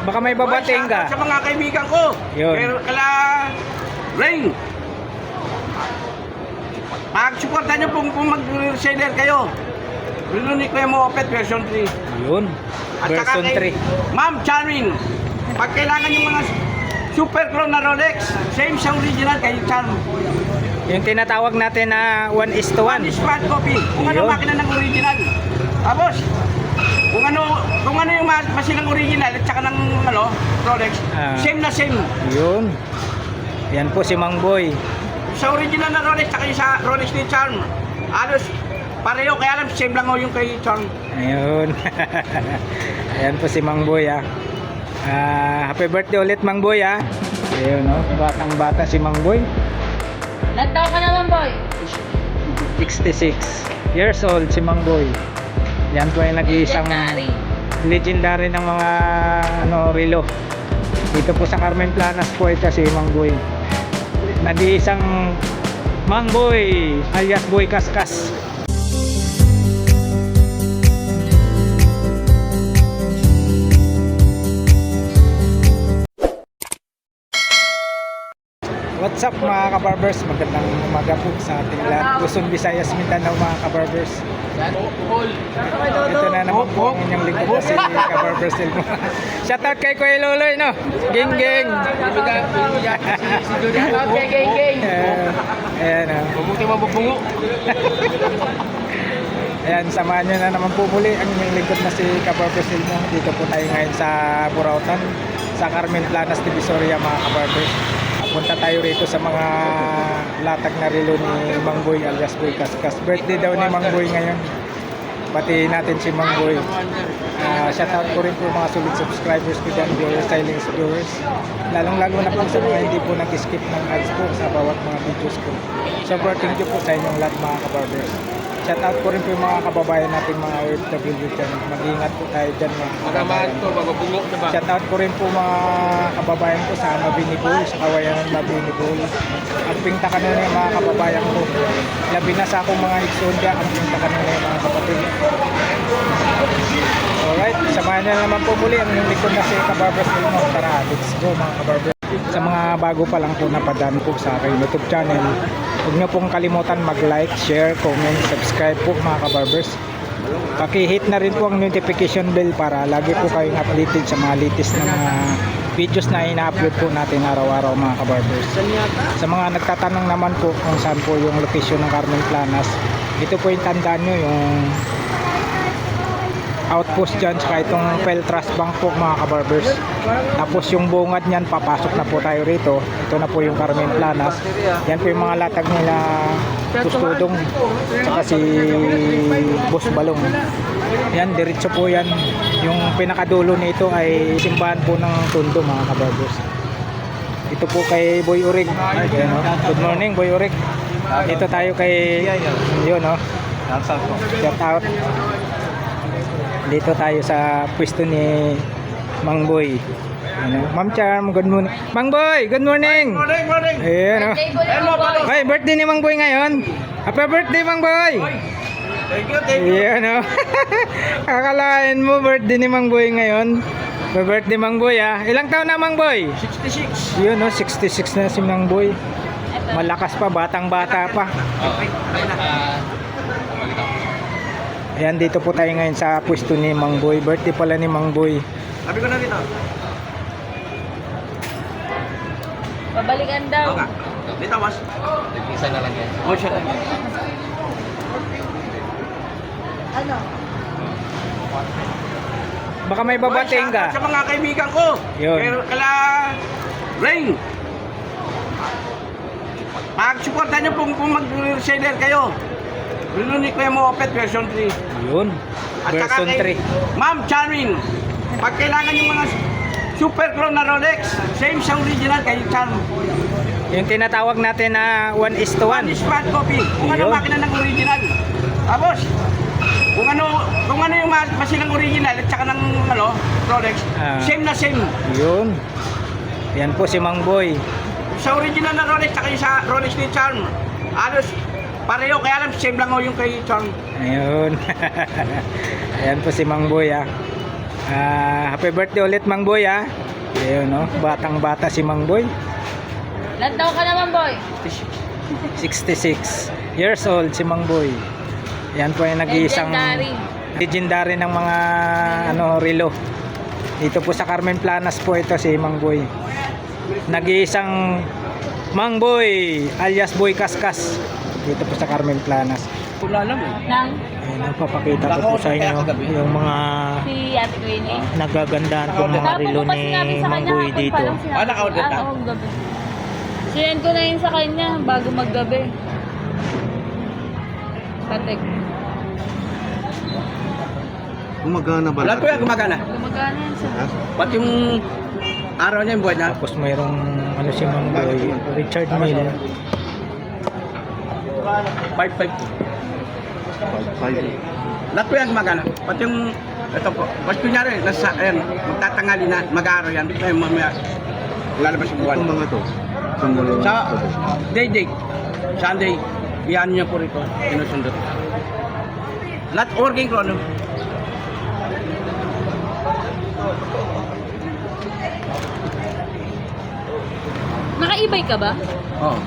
Baka may babating ka. Sa mga kaibigan ko. Yun. Pero kala Rain. Pag-supportan nyo kung mag-reseller kayo. Lulunik ko yung Moped version 3. Yun. At saka Version kay 3. Ma'am Charming. Pag kailangan yung mga super clone na Rolex, same sa original kay Charm. Yung tinatawag natin na 1:1. One is smart copy. Kung ano Yun. makina ng original. Tapos, kung ano yung masilang original at saka ng Rolex, same na same. Yun. Yan po si Mang Boy. Sa original na Rolex at sa Rolex ni Charm, halos pareho, kaya lang same lang yung kay Charm. Ayun. Ayan po si Mang Boy ah. Happy birthday ulit Mang Boy ah. Ayun no, batang bata si Mang Boy. Ilan taon ka naman, boy? 66 years old si Mang Boy. Yan po ay nag-iisang legendary ng mga relo. Dito po sa Carmen Planas po ito si Mang Boy. Nag-iisang Mang Boy alias Boy Kaskas. What's up mga kabarbers? Magandang umaga po sa ating lahat. Luzon, Visayas, Mindanao mga kabarbers. Ito na naman po ang inyong lingkod na si Kabarbers Elmo. Shoutout kay Kuya Loloy, no? Ging ging! Shoutout kay Geng Geng. Ayan o. Mabuti mabubungo. Ayan, samahan nyo na naman po muli ang inyong lingkod na si Kabarbers Elmo. Dito po tayo ngayon sa Burautan, sa Carmen Planas, Divisoria mga kabarbers. Punta tayo rito sa mga latag na relo ni Mang Boy alias Boy Kaskas. Birthday daw ni Mang Boy ngayon. Pati natin si Mang Boy. Shoutout ko rin po mga solid subscribers ko dyan, viewers, silent viewers. Lalong-lalo na po sa mga hindi po nag-skip ng ads po sa bawat mga videos ko. So, thank you po sa inyong lahat mga kabarbers. Shoutout ko rin po yung mga kababayan natin mga OFW dyan. Mag-iingat po tayo dyan mga kababayan. Shoutout ko rin po mga kababayan ko sa Mabinibol, sa kawayan ng Mabinibol. Ang pinta kanina yung mga kababayan ko. Labi na sa akong mga Iksondia, ang pinta kanina yung mga kapatid. Alright, samahan na naman po muli ang likod na si Kabarbers Elmo. Tara, let's go mga kabarbers. Sa mga bago pa lang po napadaan po sa aking YouTube channel, huwag nyo pong kalimutan mag-like, share, comment, subscribe po mga kabarbers. Paki-hit na rin po ang notification bell para lagi po kayong updated sa mga latest na mga videos na ina-upload po natin araw-araw mga kabarbers. Sa mga nagtatanong naman po kung saan po yung location ng Carmen Planas, ito po yung tandaan nyo, yung outpost dyan, saka itong Peltras Bank po mga kabarbers. Tapos yung bungad nyan, papasok na po tayo rito. Ito na po yung Carmen Planas. Yan po yung mga latag nila Kustudong, saka si Boss Balong. Yan, diretso po yan. Yung pinakadulo nito ay simbahan po ng Tondo mga kabarbers. Ito po kay Boy Urig. Ayan, no? Good morning Boy Urig. Dito tayo kay yun, no? Shout out. Dito tayo sa pwesto ni Mang Boy. Ano? Ma'am Charm, good morning. Mang Boy, good morning. Morning. Ayan, Birthday boy naman, boy. Ay, birthday ni Mang Boy ngayon. Happy birthday, Mang Boy. Thank you. Ayan, no? Akalain mo, birthday ni Mang Boy ngayon. Happy birthday, Mang Boy, ah. Ilang taon na, Mang Boy? 66. Yun, no? 66 na si Mang Boy. Malakas pa, batang-bata pa. Ayan, dito po tayo ngayon sa pwesto ni Mang Boy. Birthday pala ni Mang Boy. Sabi ko na dito. Pabalikan daw. Oo nga. Dito, boss. Isa na lang yan. Oh, siya. Ano? Baka may babating ka. Sa mga kaibigan ko. Yun. Pero kala Rain. Pag-supportan nyo kung mag-reseller kayo. Lulunik ko yung Moped version 3. Yun. At saka Version kay 3. Ma'am Charming. Pag kailangan yung mga super clone na Rolex, same sa original kay Charm. Yung tinatawag natin na 1:1. One is smart copy. Kung ano Yun. makina ng original. Tapos, kung ano yung masilang original at saka ng Rolex, same na same. Yun. Yan po si Mang Boy. Sa original na Rolex at sa Rolex ni Charm, halos pareho, kaya lang same lang yung kay Charm. Ayun. Ayan po si Mang Boy ah. Happy birthday ulit Mang Boy ha. Ayun no, batang bata si Mang Boy. Ilan taon ka naman, boy? 66 years old si Mang Boy. Yan po yung nag-iisang legendary ng mga relo. Dito po sa Carmen Planas po ito si Mang Boy. Nag-iisang Mang Boy alias Boy Kaskas dito po sa Carmen Planas. Wala lang eh. Nang Ayun, papakita ko po sa inyo yung mga si Ate Queenie. nagagandaan pong mga relo ni Mang Boy dito. Naka-order na? Oo, gabi. Sinend ko na yun sa kanya bago maggabi. Patek. Gumagana ba? Lahat po yan gumagana. Gumagana yan sa... Pati yung araw niya yung buwan niya. Tapos mayroong si Mang Boy, Richard Mille. 5-5. Lahat po yan gumagana. Pati yung, ito po, pag kunyari, nasa, ayan, magtatangali na, mag-araw yan, ay mamaya, lalabas yung buwan. Itong mga to. Itong dalawa. Sa day, Sunday, iyan niya po rito, sinusundot. Lahat working ko, ano? Naka-e-bike ka ba? Oo.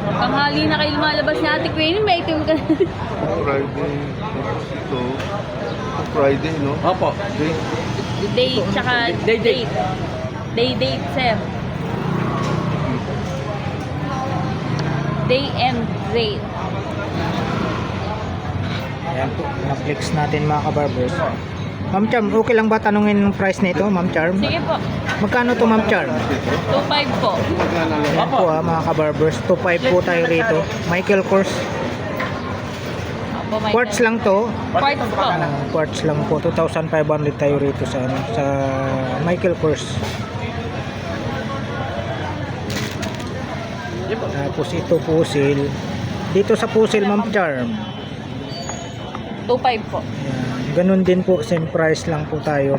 Tanghali na kayo lumalabas ni Ate Queenie, may itim ka. Friday. Ito. Friday, no? Opo. Okay. Date, tsaka Date. date. Date, sir. Day and date. Ayan po, na-flex natin mga kabarbers. Ma'am Charm, okay lang ba tanungin yung price nito, Ma'am Charm? Sige po. Magkano to Ma'am Charm? 2.5 po. Gumagana lang. Ayan po mga kabarbers, 2.5 po tayo rito. Michael Kors, Opo, may quartz lang to. Quartz po. Quartz lang po, 2,500 tayo rito sa Michael Kors. Tapos ito puzzle. Dito sa puzzle Ma'am Charm. 2.5 po. Ayan. Ganun din po, same price lang po tayo,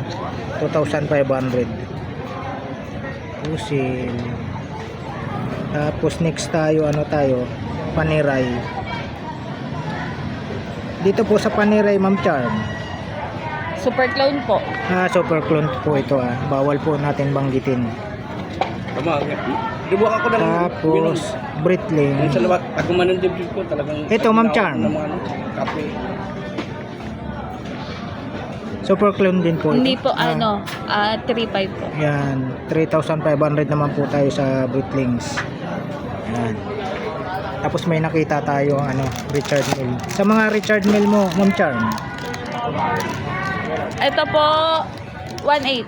2,500. Puzzle. Tapos next tayo, Panerai. Dito po sa Panerai Ma'am Charm. Super clone po. Super clone po ito bawal po natin banggitin. Tama. Dibuka ko na lang. Tapos Breitling. Yung sa lawat, pag gumanon dibdib ko talagang... Ito, Ma'am Charm. Ng mga kape. Super clone din po ito. Hindi po, 3.5 po. Yan, 3,500 naman po tayo sa Breitlings. Yan. Tapos may nakita tayo Richard Mille. Sa mga Richard Mille mo, Ma'am Charm. Ito po, 1.8.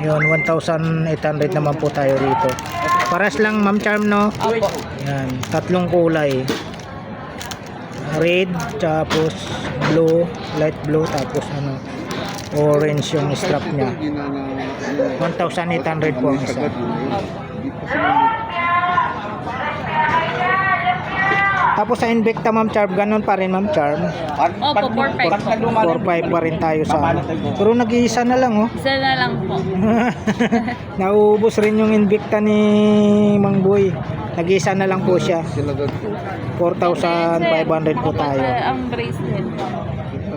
Yun, 1,800 naman po tayo rito. Paras lang Ma'am Charm, no? Opo. Yan, tatlong kulay. Red, tapos blue, light blue, tapos orange yung strap niya. 1,800 po ang isa. Tapos sa Invicta Ma'am Charm, ganun pa rin Ma'am Charm. Opo, 4.5 po. 4,500 pa rin tayo sa pero nag-iisa na lang Isa na lang po. Nauubos rin yung Invicta ni Mang Boy. Nag-iisa na lang po siya. 4,500 po tayo. Ang bracelet.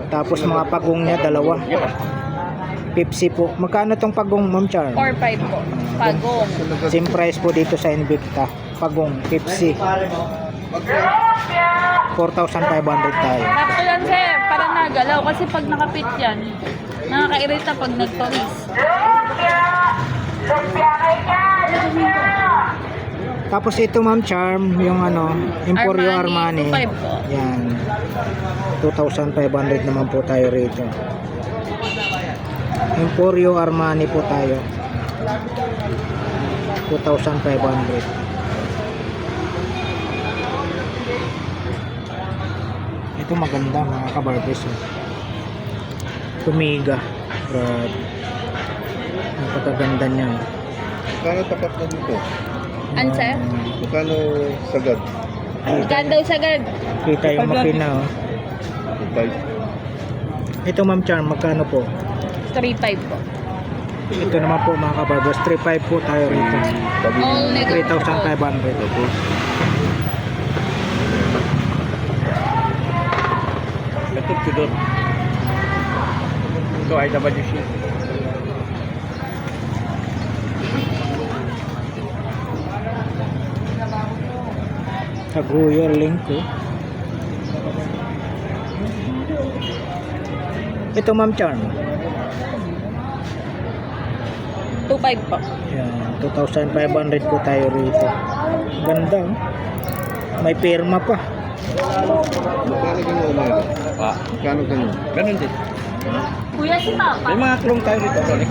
Tapos mga pagong niya, dalawa. Pepsi po. Magkano tong pagong Ma'am Charm? 4.5 po. Pagong. Same price po dito sa Invicta. Pagong, Pepsi. 4,500 tayo. Tapos yan sir, para nagalaw. Kasi pag nakapit yan, nakakairita pag nagpawis. Tapos ito Ma'am Charm, yung Emporio Armani. 2.5 po. Yan. 2,500 naman po tayo rito. Emporio Armani po tayo. 2,500. Ito maganda mga kabarbers. Tumiga. Grabe. Napakaganda niya. Magkano tapat na dito? Ano sir? Magkano sagad? Saan daw sagad? Kita yung makina. 5. Ito Ma'am Charm, magkano po? 3.5 po. Ito naman po mga kabarbers. 3,500 po tayo rito. All negative po. 3,500. Tapos, Ito, chudot. Ito, IWC. Taguyer link ko. Ito Ma'am Charm. 2.5 po. Yan, 2,500 po tayo rito. Ganda. Oh. May pirma pa. Magkano ganyan Omega? Magkano ganyan? Ganun din. Kuya, si Papa. May mga clone tayo dito, Rolex.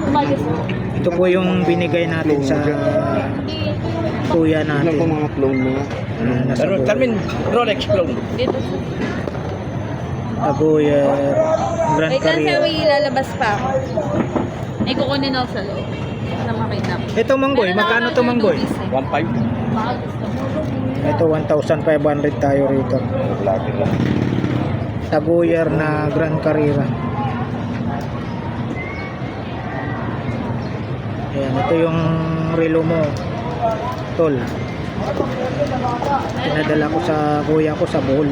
Umalis po. Ito po yung binigay natin sa kuya Ilan natin. po mga clone mo? Nasa Pero Carmen, Rolex clone. Dito po. Taguyer Grand Wait lang sir, Career. may ilalabas pa ako. May kukunin ako sa loob. Na makita po. Ito Manggoy, magkano to Manggoy? 1.5. Baka gusto mo. Ito 1,500 tayo rito. Lagi lang. Taguyer na Grand Carrera. Ayan, ito yung relo mo. Tol. Pinadala ko sa kuya ko sa Bohol.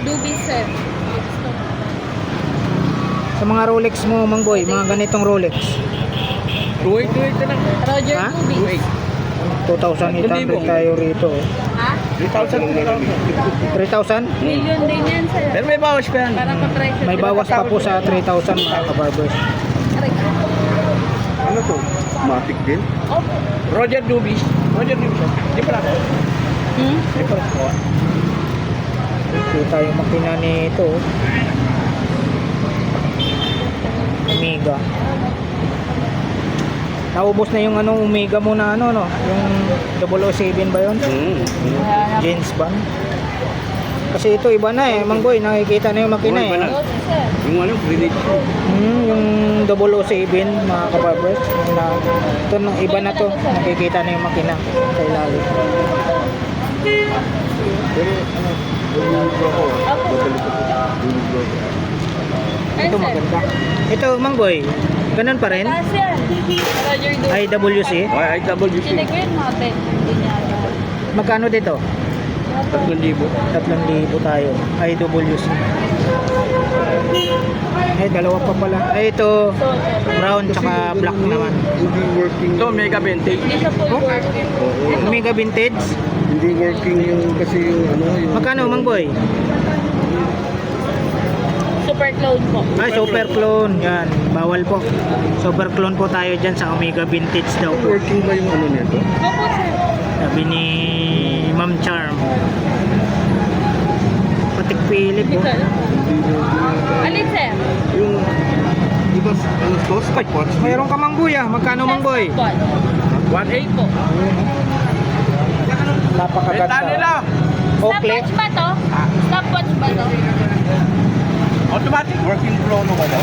Dubi sir. Sa mga Rolex mo, Manggoy, mga ganitong Rolex. 2.8 na lang. Roger Ha? Dubi. 2,800 tayo rito. Oh. Ha? 3,000 na lang. 3,000? Million din yan sir. Pero may bawas pa yan. Para pa-pressure. May bawas pa po sa 3,000 mga kabarbers. Ano to? Matic din? Opo. Roger Dubis. Roger Dubis. Di pa lang. Hmm? Di pa lang. Kita yung makina nito. Omega. Naubos na yung anong Omega mo na ano no, yung 007 ba yun? James Bond. Kasi ito iba na eh, Manggoy, nakikita na yung makina Oh, iba na. eh. Rosi sir. Yung ano, grenade. Yung 007 mga kabarbers, na ito na iba na to, nakikita na yung makina sa ilalim. Pero ano, bumibro ako. Opo. Babalik ako. Bumibro ako. Ito maganda. Ito Manggoy, ganun pa rin? Taas yan. Roger Dubi. IWC. Ay, IWC. Sinig ko yun mga 10. Hindi niya alam. Magkano dito? 3,000. 3,000 tayo. IWC. Eh, dalawa pa pala. Ay, ito brown tsaka black naman. Hindi working. Ito, Mega Vintage. Hindi siya full working. Oo. Omega Vintage. Hindi working yung kasi yung ano. Yung Magkano Manggoy? Super clone po. Ay, super clone. Yan, bawal po. Super clone po tayo dyan sa Omega Vintage daw. Working ba yung ano nito? Opo sir. Sabi ni Ma'am Charm. Patik Philip Hindi po. ko alam. Hindi working. Alin sir? Yung iba ano to? Stopwatch. Mayroon ka Manggoy ah. Magkano Manggoy? 1.8 po. Napakaganda. Benta nila. Oakley. Stopwatch ba to? Stopwatch ba to? Automatic. Working chrono ba daw?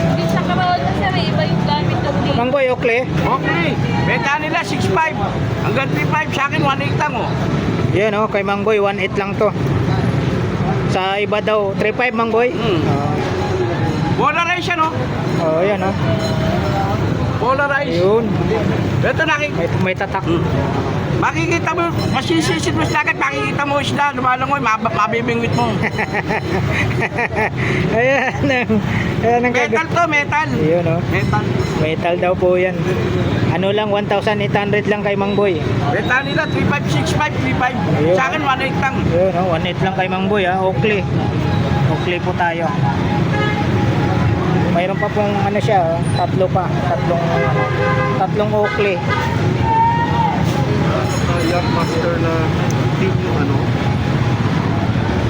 Hindi siya karoon na sir. Iba yung gamit ko dito. Manggoy, Oakley. Okay. Benta nila 6.5. Hanggang 3.5 sa akin 1.8 lang oh. Yan oh, kay Manggoy 1.8 lang to. Sa iba daw 3.5 Manggoy. Polarized yan oh. Oh, yan oh. Polarized. Ayun. Ito May tatak. makikita mo, masisisid mo sa agad, makikita mo isda, lumalangoy, mabibingwit mo. Ayan ang Metal to, metal. Ayun oh. Metal. Metal daw po yan. Ano lang 1,800 lang kay Mangboy. Benta nila 3.5, 6.5, 3.5. Ayun. Sa akin 1.8 lang. Ayun oh, 1.8 lang kay Mangboy ah. Oakley. Oakley po tayo. Mayroon pa pong ano siya, oh, tatlo pa, tatlong Oakley. Yachtmaster na team yung ano.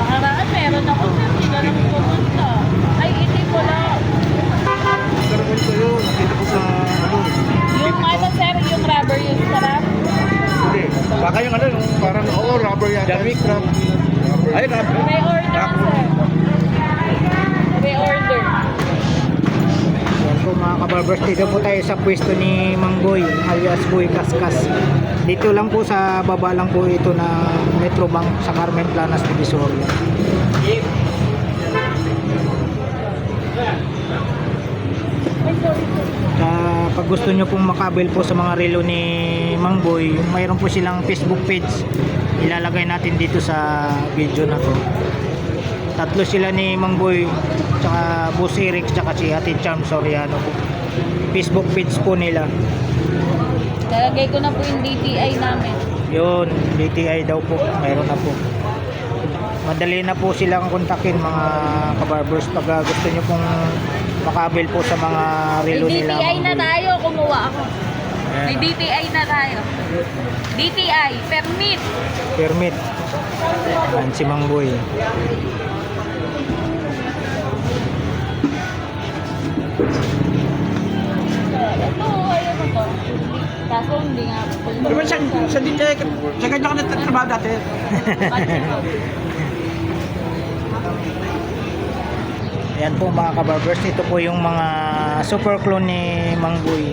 Nakaraan meron ako sir. Hindi ka lang pumunta. Ay, hindi ko lang. Karoon kayo, nakita ko sa ano. Yung ano sir, yung rubber yung sarap. Hindi. Baka yung ano, yung Parang oo, rubber yata. Jamik. Scrap. Rubber. ay, rubber. May order na sir. May order. Yan po mga kabarbers, dito po tayo sa pwesto ni Mangboy alias Boy Kaskas. Dito lang po sa baba lang po ito na Metrobank sa Carmen Planas, Divisoria. Pag gusto nyo pong makabil po sa mga relo ni Mang Boy, mayroon po silang Facebook page. Ilalagay natin dito sa video na to. Tatlo sila ni Mang Boy, tsaka Boss Eric, tsaka si Ate Charm Soriano po. Facebook page po nila. Lalagay ko na po yung DTI namin. Yun, DTI daw po, mayroon na po. Madali na po silang kontakin mga kabarbers pag gusto nyo pong makabil po sa mga relo May nila. DTI na tayo, kumuha ako. Ayan. May DTI na tayo. DTI, permit. Permit. Ayan, si Mang Boy. Ito, ayun mo to. Kaso hindi nga po. Di ba sa DJ, sa kanya ka nagtatrabaho dati? Ayan po mga kabarbers, ito po yung mga super clone ni Mang Boy.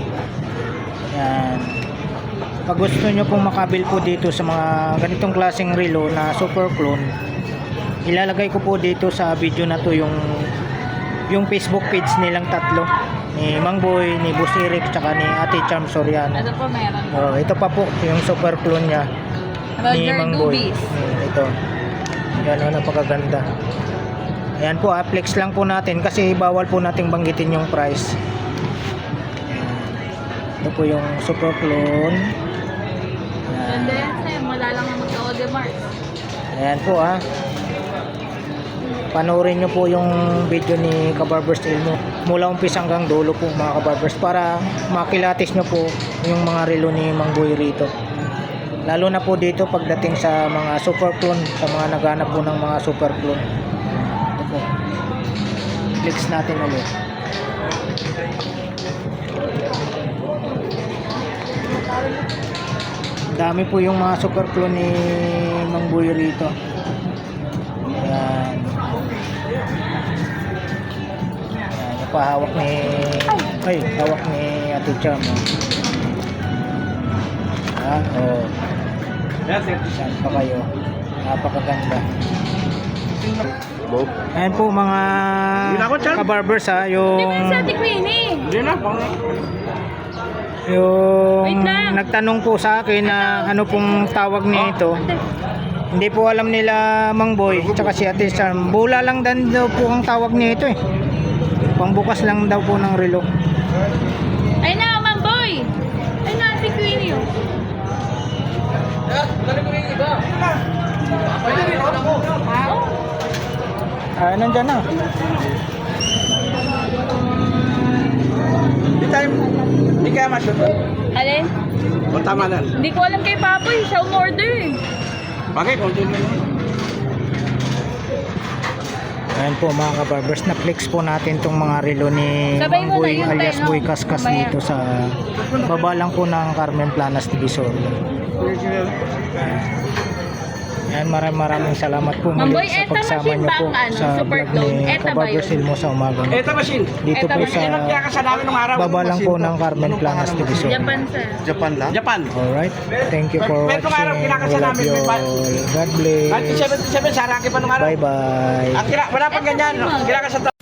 Ayan. Pag gusto nyo pong makabil po dito sa mga ganitong klaseng relo na super clone, ilalagay ko po dito sa video na to yung Facebook page nilang tatlo, ni Mang Boy, ni Boss Eric, tsaka ni Ate Charm Soriano. Ito po meron. Oh, ito pa po yung super clone niya ni Roger Mang Boy. Dubis. Ito. Yan, napakaganda. Ayan po, flex lang po natin kasi bawal po nating banggitin yung price. Ito po yung super clone. Ganda yan sa'yo, wala lang ang mag-Audemars. Ayan po panoorin nyo po yung video ni Kabarbers Elmo mula umpisa hanggang dulo po mga kabarbers para makilatis nyo po yung mga relo ni Mang Boy rito, lalo na po dito pagdating sa mga super clone, sa mga naghanap po ng mga super clone. Ito po, flex natin ulit. Dami po yung mga super clone ni Mang Boy rito. Ayan. Hawak ni Ate Cham. Saan pa kayo? Napakaganda. Ayan po mga kabarbers yung Di ba yung sa Ate Queenie? Hindi na, yung Wait lang. nagtanong po sa akin na ano pong tawag nito. Hindi po alam nila Mang Boy tsaka si Ate Cham. Bula lang dan daw po ang tawag nito eh. Pangbukas lang daw po ng relo. Ay na, Mang Boy! Ay na, Ate Queenie oh. Nandyan na. Hindi kaya masyot. Alin? O tama na. Hindi ko alam kay Papoy, siya umorder eh. Bakit? O din lang. Ayan po mga kabarbers, na-flex po natin tong mga relo ni Sabay Mang mo na Boy yun, alias Beno. Boy Kaskas Mamaya. dito sa baba lang po ng Carmen Planas Divisoria. Ayan, maraming salamat po Mang muli Boy, sa eto pagsama machine niyo ba po ang ano, sa super vlog clone? ni Eto ba Kabarbers yun? Ilmo sa umaga. Ito machine. Dito Eto po machine. sa Ilan kaya ka sa namin nung araw? baba lang po ng Carmen Planas Divisoria. Japan sir. Japan lang? Japan. Alright, thank you for Pero nung araw, watching. kinakasya We love namin, you may all. God bless. 1977, Saraki pa nung araw. Bye bye. Wala pang ganyan. Kinakasya